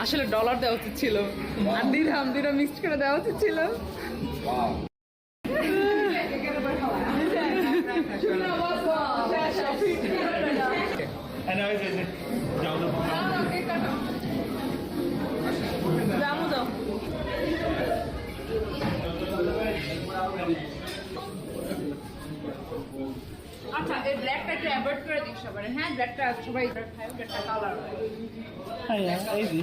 আসলে ডলার দেওয়া উচিত ছিল আর দিরহাম মিক্সড করে দেওয়া উচিত ছিল। আচ্ছা এই ব্ল্যাকটা একটু অ্যাভয়েড করে দিস সবাই। হ্যাঁ ব্ল্যাকটা সবাই খায়, ব্ল্যাকটা কালার। হ্যাঁ এই যে